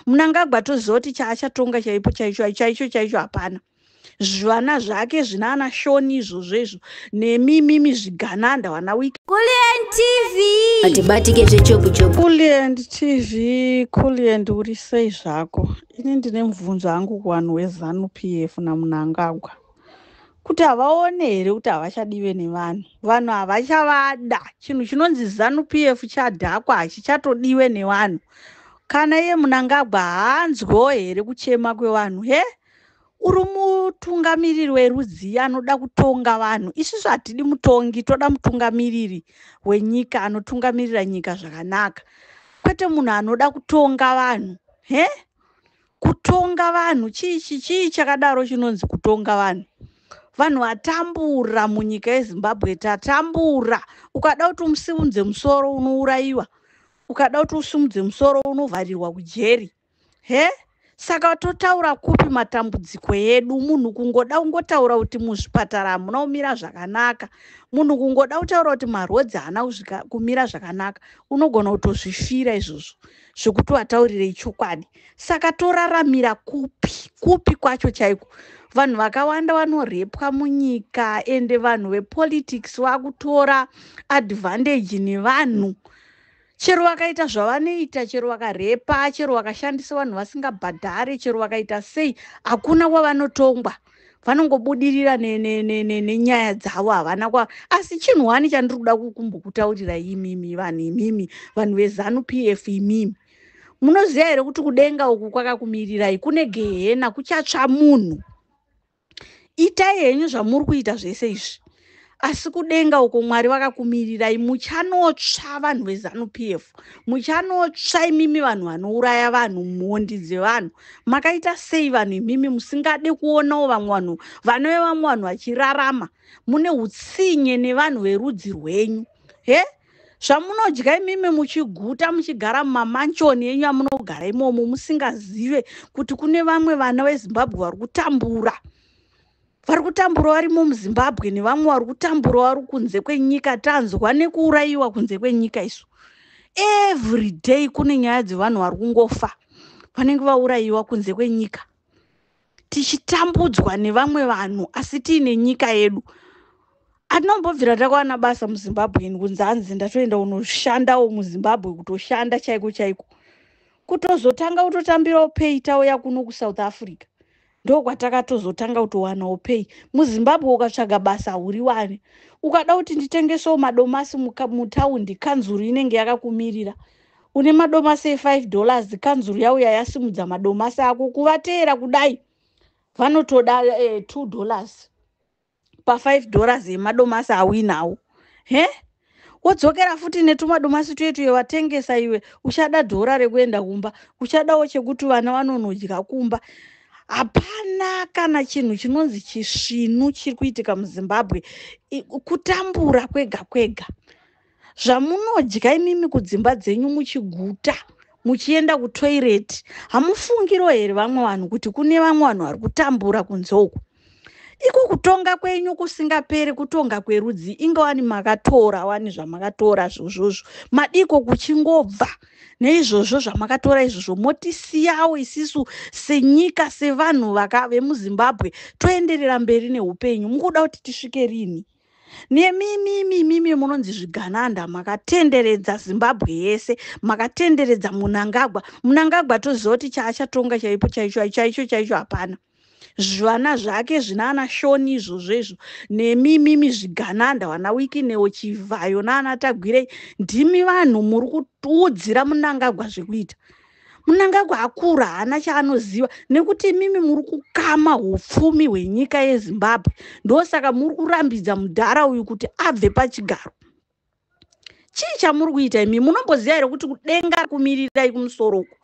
Mnangagwa tozoti chaachatonga chaipo chaicho hapana. Zvana zvake zvinana Shoni izvozvo nemimimi zvigananda wana wiki. Kuliend TV atibatike zvechopu Kuliend TV Kuliend uri sei zvako. Ini ndine mubvunzo wangu kuvanhu weZanu PF naMnangagwa kuti havaone here kuti havachadiwe nevanhu. Vanhu havachavada. Chinhu chinonzi Zanu PF chadhakwa hachichatodiwe nevanhu. Kana iye Mnangagwa haanzwewo here kuchema kwevanhu. Uri mutungamiriri werudzi anoda kutonga vanhu. Isusu hatidi mutongi, toda mutungamiriri wenyika anotungamirira nyika zvakanaka. Kwete munhu anoda kutonga vanhu. Kutonga vanhu chii chakadaro chinonzi kutonga vanhu. Vanhu vatambura munyika yeZimbabwe, tatambura. Ukada kuti umusimudze musoro unouraiwa. Ukada kuti usimudze musoro unovharirwa kujeri. Saka totaura kupi matambudziko edu. Munhu kungoda kungotaura kuti muzvipatara hamuna kumira zvakanaka. Munhu kungoda kutaura kuti marodzi haana kumira zvakanaka. Unogona kutozvifira izvozvo zvekuti wataurire chokwadi. Saka toraramira kupi kwacho chaiko. Vanhu vakawanda vanorepwa munyika ende vanhu vepolitics vakutora advantage nevanhu. Chero vakaita zvavanoita, chero vakarepa, chero vakashandisa vanhu vasingabhadhare, chero vakaita sei, hakuna kwavanotongwa. Vanongobudirira nenyaya dzavo havana kwa. Asi chinhu wani chandiri kuda kumbokutaurira imimi vanhu veZanu PF imimi. Munoziva here kuti kudenga uku kwakakumirirai kune gehena kuchatsva munhu. Itai henyu zvamuri kuita zvese izvi. Asi kudenga uko Mwari vakakumirirai, muchanotsva vanhu veZanu PF. Muchanotsva imimi vanhu vanouraya vanhu, mhondi dzevanhu. Makaita sei vanhu imimi musingade kuonawo vamwe vanhu, vana vevamwe vanhu vachirarama. Mune hutsinye nevanhu verudzi rwenyu. Zvamunodya imimi muchiguta muchigara mumamanchoni enyu amunogara imomo musingazive kuti kune vamwe vana veZimbabwe vari kutambura. Vari kutambura varimo muZimbabwe nevamwe vari kutambura vari kunze kwenyika. Tanzwa nekuurayiwa kunze kwenyika isu. Every day kune nyaya dzevanhu vari kungofa. Vanenge vaurayiwa kunze kwenyika. Tichitambudzwa nevamwe vanhu asi tiine nyika yedu. Atinombobvira takawana basa muZimbabwe kunzi hanzi ndatoenda kunoshandawo muZimbabwe kutoshanda chaiko. Kutozotanga kutotambirawo pay tauya kuno kuSouth Africa. Ndokwatakatozotanga kutowanawo pay. MuZimbabwe ukatsvaga basa huriwani. Ukada kuti nditengesewo madomasi mutaundi, kanzuru inenge yakakumirira. Une madomasi $5, kanzuru yauya yasimudza madomasi ako kuvateera kudai. Vanotoda $2 pa$5 emadomasi awinawo. Wodzokera futi netumadomasi tuye watengesa iwe. Uchada $1 rekuenda kumba. Uchadawo chekuti vana vanonodya kumba. Hapana kana chinhu chinonzi chisvinu chiri kuitika muZimbabwe. Kutambura kwega. Zvamunodya imimi kudzimba dzenyu muchiguta, muchienda kutoilet. Hamufungiro here vamwe vanhu kuti kune vamwe vanhu vari kutambura kunze uku. Iko kutonga kwenyu kusingaperi, kutonga kwerudzi. Ingawani makatora wani zvamakatora zvozvozvo. Madiko kuchingobva neizvozvo zvamakatora izvozvo motisiyawo isisu senyika sevanhu vemuZimbabwe toenderera mberi neupenyu. Mukuda kuti tisvike rini? Nemimi munonzi zvigananda makatenderedza Zimbabwe yese, makatenderedza Mnangagwa. Mnangagwa tozoti chaachatonga chaicho hapana. Zvana zvake zvinana Shoni izvozvo nemimimi zvigananda wana wiki neo Chivhayo nana Tagwirei. Ndimi vanhu muri kuudzira Mnangagwa zvekuita. Mnangagwa akura haana chaanoziva nekuti mimi muri kukama hupfumi hwenyika yeZimbabwe. Ndosaka muri kurambidza mudhara uyu kuti abve pachigaro. Chii chamuri kuita imi? Munomboziva here kuti kudenga kumirirai kumusoro uku.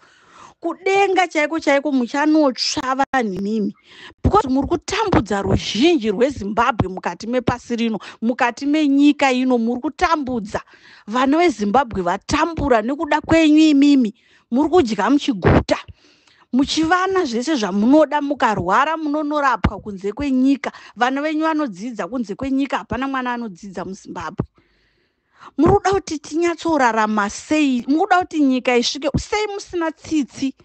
Kudenga chaiko muchanotsva vanhu imimi. Because muri kutambudza ruzhinji rweZimbabwe mukati mepasi rino, mukati menyika ino muri kutambudza. Vana veZimbabwe vatambura nekuda kwenyu imimi. Muri kudya muchiguta. Muchivana zvese zvamunoda, mukarwara munonorapwa kunze kwenyika. Vana venyu vanodzidza kunze kwenyika, hapana mwana anodzidza muZimbabwe. Muri kuda kuti tinyatsorarama sei? Muri kuda kuti nyika isvike sei musina tsitsi?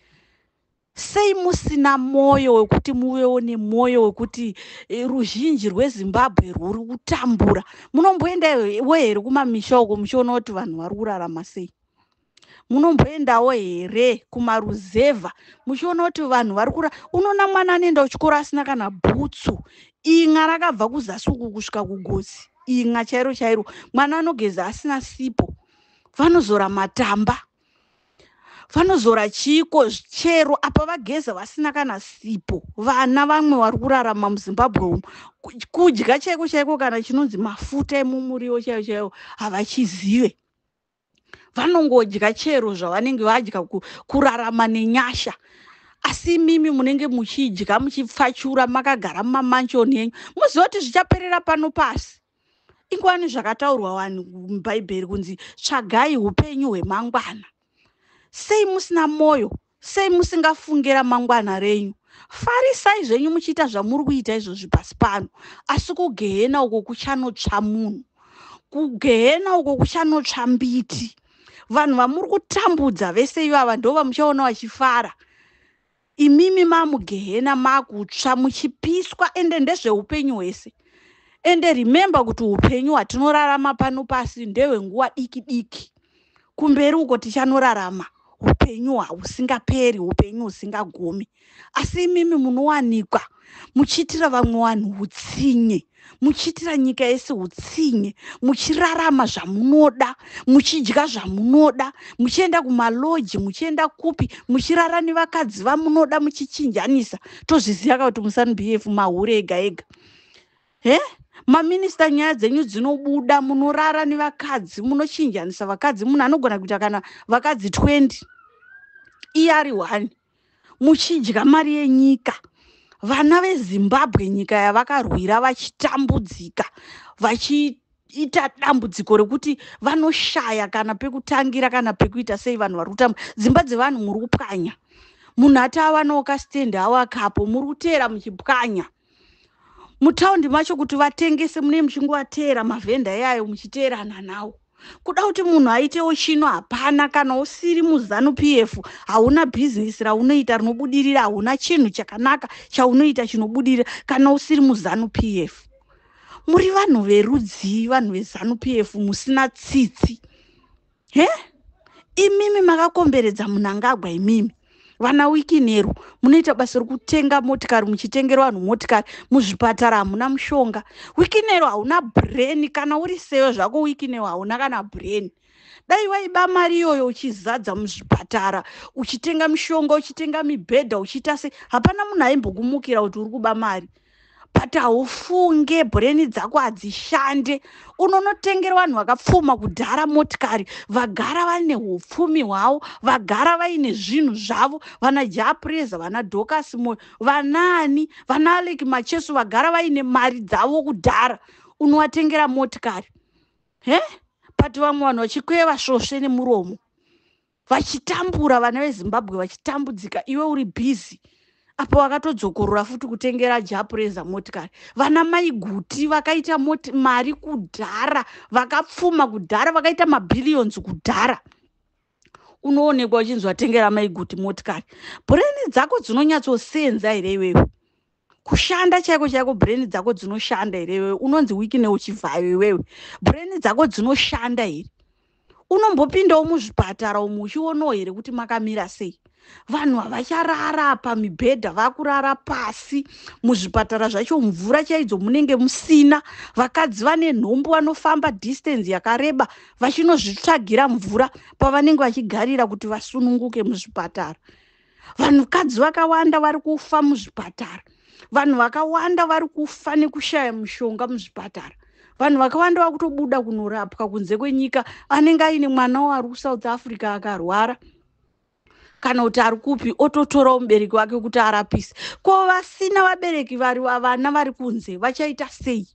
sei musina moyo wekuti muvewo nemoyo wekuti ruzhinji rweZimbabwe rwuri kutambura? Munomboendawo here kumamisha uko muchiona kuti vanhu vari kurarama sei? Munomboendawo here kumaruzevha muchiona kuti vanhu vari unoona mwana anoenda kuchikoro asina kana bhutsu, inga rakabva kuzasi uku kusvika kugosi, inga chairo chairo. Mwana anogeza asina sipo, vanozora matamba, vanozora chiko chero apa vageza vasina kana sipo. Vana vamwe vari kurarama muZimbabwe umu kudya chaiko chaiko kana chinonzi mafuta emumuriwo chaiwo chaiwo havachizive. Vanongodya chero zvavanenge vadya kurarama nenyasha. Asi mimi munenge muchidya muchipfachura makagara mumamanshoni enyu, muziva kuti zvichaperera pano pasi. Ingwani zvakataurwa vanhu mubhaibheri kunzi tsvagai upenyu hwemangwana. Sei musina moyo? Sei musingafungira mangwana renyu? Farisai zvenyu muchiita zvamuri kuita izvozvi pasi pano, asi kugehena uko kuchanotsva munhu, kugehena uko kuchanotsva mbiti. Vanhu vamuri kutambudza vese ivava ndo vamuchaona vachifara. Imimi mamugehena makutsva muchipiswa, ende ndezveupenyu hwese. Ende remember kuti upenyu hwatinorarama pano pasi ndehwenguva diki diki. Kumberi uko tichanorarama upenyu husingaperi, upenyu husingagumi. Asi imimi munowanikwa muchiitira vamwe vanhu utsinye, muchiitira nyika yese utsinye, muchirarama zvamunoda, muchidya zvamunoda, muchienda kumaloji, muchienda kupi, muchirara nevakadzi vamunoda, muchichinjanisa. Tozviziva kuti muZANU-PF mahure ega ega. Maminista nyaya dzenyu dzinobuda, munorara nevakadzi, munochinjanisa vakadzi. Munhu anogona kuita kana vakadzi 20 iye ari 1, muchidya mari yenyika. Vana veZimbabwe nyika yavakarwira vachitambudzika, vachiita dambudziko rekuti vanoshaya kana pekutangira kana pekuita sei. Vanhu vari kutamba dzimba dzevanhu muri kupwanya. Munhu atavanawo kasitendi awo akapo muri kuteera muchipwanya. Mutaundi macho kuti vatengese mune muchingovateera mavhenda yayo muchiteerana nawo. Kuda kuti munhu aitewo chino hapana. Kana usiri muZANU-PF hauna bhizinesi raunoita rinobudirira, hauna chinhu chakanaka chaunoita chinobudirira kana usiri muZANU-PF. Muri vanhu verudzi, vanhu veZANU-PF musina tsitsi. Imimi makakomberedza Mnangagwa imimi. Vana Wikinero munoita basa rokutenga motikari, muchitengera vanhu motikari. Muzvipatara hamuna mushonga. Wikinero hauna brain, kana uri seyo zvako Wikinero hauna kana brain. Dai waiba mari iyoyo uchizadza muzvipatara, uchitenga mishonga, uchitenga mibhedha, uchiita sei, hapana munhu aimbokumukira kuti uri kuba mari. But haufunge, brain dzako hadzishande. Unonotengera vanhu vakapfuma kudhara motikari, vagara vane hupfumi hwavo, vagara vaine zvinhu zvavo, vana Japreza, vana Dorcas Moyo, vanani, vana Alec Macheso, vagara vaine mari dzavo kudhara. Unowatengera motikari. But vamwe vanhu vachikweva svosve nemuromo, vachitambura vana veZimbabwe, vachitambudzika, iwe uri busy. Apo vakatodzokorora futi kutengera Japreza motikari. Vana Maiguti vakaita mari kudhara, vakapfuma kudhara, vakaita mabhillions kudhara. Unoonekwa uchinzi watengera Maiguti motikari. Brain dzako dzinonyatsosenza here iwewe? Kushanda chaiko chaiko brain dzako dzinoshanda here iwewe? Unonzi Wikinero uchibvayo iwewe. Brain dzako dzinoshanda here? Unombopindawo muzvipatara umu uchionawo here kuti makamira sei? Vanhu havacharara pamibhedha, vakurara pasi. Muzvipatara zvacho mvura chaidzo munenge musina. Vakadzi vane nhombo vanofamba distance yakareba vachinozvitsvagira mvura pavanenge vachigarira kuti vasununguke muzvipatara. Vanhukadzi vakawanda vari kufa muzvipatara. Vanhu vakawanda vari kufa nekushaya mushonga muzvipatara. Vanhu vakawanda vakutobuda kunorapwa kunze kwenyika, anenge aine mwana wari kuSouth Africa akarwara, kana kuti ari kupi, ototorawo mubereki wake kuti arapise. Ko vasina vabereki vana vari kunze vachaita sei?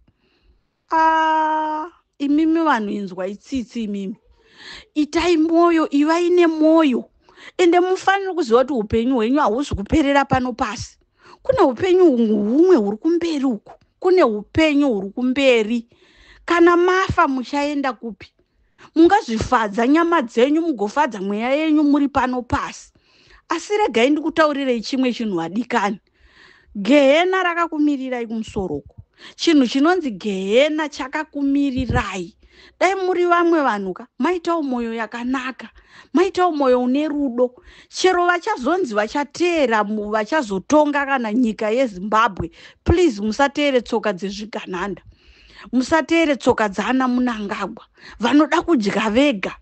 Imimi vanhu inzwa itsitsi imimi. Itai moyo, ivai nemoyo. Ende mufanira kuziva kuti upenyu hwenyu hahuzi kuperera pano pasi. Kune upenyu humwe huri kumberi uku. Kune upenyu huri kumberi. Kana mafa muchaenda kupi? Mungazvifadza nyama dzenyu, mugofadza mweya yenyu muri pano pasi. Asi regai ndikutaurirai chimwe chinhu adikani. Gehena rakakumirirai kumusoroku. Chinhu chinonzi gehena chakakumirirai. Dai muri vamwe vanhuka maitawo mwoyo yakanaka, maitawo mwoyo une rudo. Chero vachazonzi vachateera vachazotonga kana nyika yeZimbabwe, please musateere tsoka dzezvigananda. Musateere tsoka dzaana Munangagwa. Vanoda kudya vega.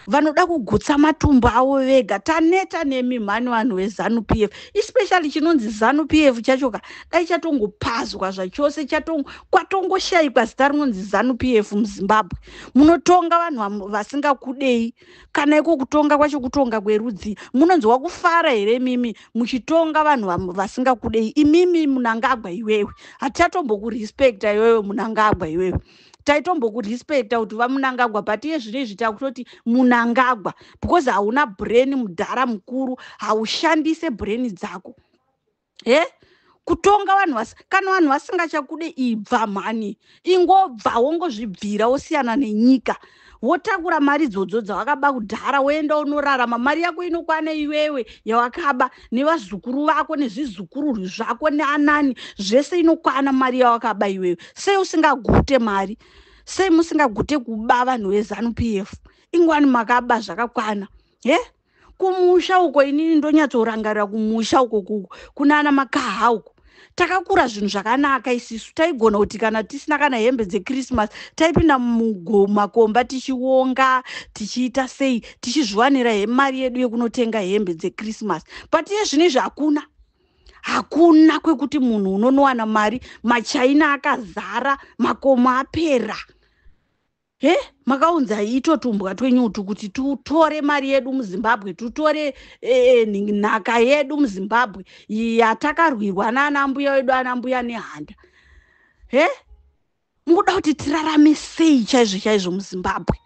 Vanoda kugutsa matumbu avo vega. Taneta nemi mhani vanhu veZanu PF, especially chinonzi Zanu PF chachoka dai chatongopazwa zvachose, kwatongoshayikwa zita rinonzi Zanu PF muZimbabwe. Munotonga vanhu vasingakudei, kana iko kutonga kwacho kutonga kwerudzi. Munonzwa kufara here mimi muchitonga vanhu vasingakudei? Imimi Munangagwa iwewe, hatichatombokurespecta iwewe Munangagwa iwewe. Taitombokurespecta kuti vaMunangagwa, but iye zvinezvi takutoti Munangagwa because hauna brain mudhara mukuru, haushandise brain dzako. Kutonga vanhu kana vanhu vasingachakudei, ibva mhani, ingobva wongozvibvira wosiyana nenyika. Wotakura mari dzodzo dzawakaba kudhara woenda unorarama. Mari yako inokwana iwewe yawakaba nevazukuru vako nezvizukuru zvako neanani, zvese inokwana mari yawakaba iwewe. Sei usingagute mari? Sei musingagute kuba vanhu veZanu PF? Ingwani makaba zvakakwana. Kumusha uko inini ndonyatsorangarira kumusha uko kunana Makaha uko. Takakura zvinhu zvakanaka isisu. Taigona kuti kana tisina kana hembe dzeChristmas taipinda mumakomba tichionga, tichiita sei, tichizviwanira mari yedu yekunotenga hembe dzeChristmas. But iye zvinezvi hakuna kwekuti munhu unonowana mari, machaina akazara, makomo apera. Makaunza itotumbwa twenyutu kuti tutore mari yedu muZimbabwe, tutore nhaka yedu muZimbabwe yatakarwirwa nana mbuya wedu, ana mbuya nehanda. Mukuda kuti tirarame sei chaizvo muZimbabwe?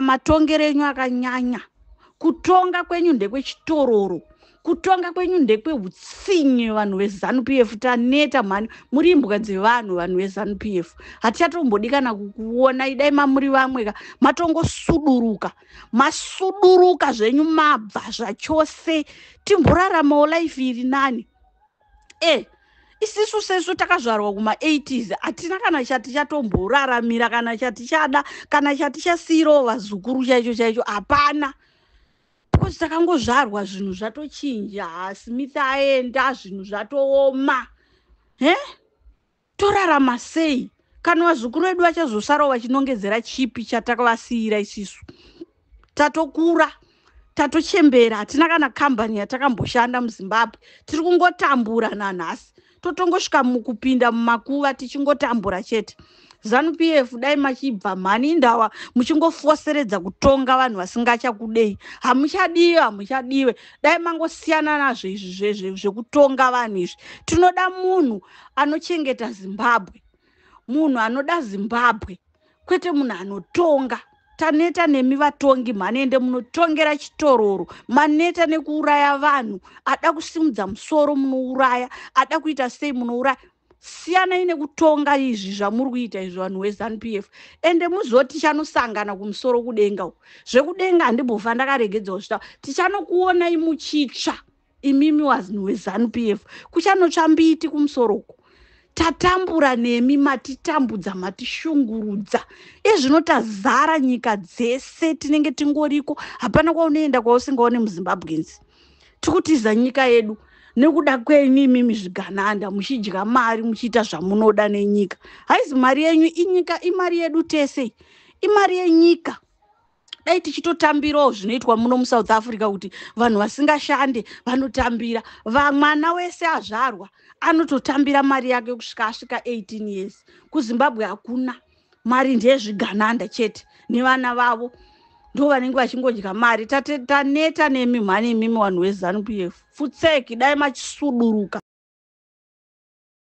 Matongero enyu akanyanya. Kutonga kwenyu ndekwechitororo. Kutonga kwenyu ndekweutsinye vanhu veZanu PF. Taneta mhani, muri imbwa dzevanhu vanhu veZanu PF. Hatichatombodi kana kukuona idai mamuri vamwe matongosuduruka. Masuduruka zvenyu mabva zvachose. Timboraramawo life iri nani. Isisu sesu takazvarwa kuma80s, hatina kana chatichatomboraramira, kana chatichada, kana chatichasiyirawo vazukuru chaicho hapana. Because takangozvarwa zvinhu zvatochinja, Smith aenda, zvinhu zvatooma. Torarama sei? Kana vazukuru vedu vachazosarawo vachinongedzera chipi chatakavasiyira isisu? Tatokura, tatochembera, hatina kana kambani yatakamboshanda muZimbabwe. Tiri kungotambura nanhasi. Totongosvika mukupinda mumakuva tichingotambura chete. Zanu PF dai machibva mhani ndawa muchingofoseredza kutonga vanhu vasingachakudei. Hamuchadiwe. Dai mangosiyana nazvo izvi zvekutonga vanhu izvi. Tinoda munhu anochengeta Zimbabwe. Munhu anoda Zimbabwe. Kwete munhu anotonga. Taneta nemi vatongi, manende munotongera chitororo, maneta nekuuraya vanhu, ada kusimudza musoro munouraya, ada kuita sei munouraya. Siyanai nekutonga izvi zvamuri kuita izvi vanhu veZanu PF. Ende muzoti chanosangana kumusoro kudenga uko. Zvekudenga handimbofa ndakaregedzawo zvitaura. Tichanokuonai muchitsva imimi vanhu veZanu PF. Kuchanotsva mbiti kumusoro uko. Tatambura nemi, matitambudza, matishungurudza. Izvino tazara nyika dzese tinenge tingoriko. Hapana kwaunoenda kwausingaone muZimbabwenzi. Tikutiza nyika yedu. Nekuda kwenyu imimi zvigananda, muchidya mari, muchiita zvamunoda nenyika. Haizi mari yenyu inyika, imari yedu tese. Imari yenyika. Dai tichitotambirawo zvinoitwa muno muSouth Africa kuti vanhu vasingashande vanotambira. Mwana wese azvarwa anototambira mari yake kusvika asvika 18 years. KuZimbabwe hakuna. Mari ndezvigananda chete nevana vavo. Ndo vanenge vachingodya mari. Taneta nemi mhani imimi vanhu veZanu PF. Futseki dai machisuduruka.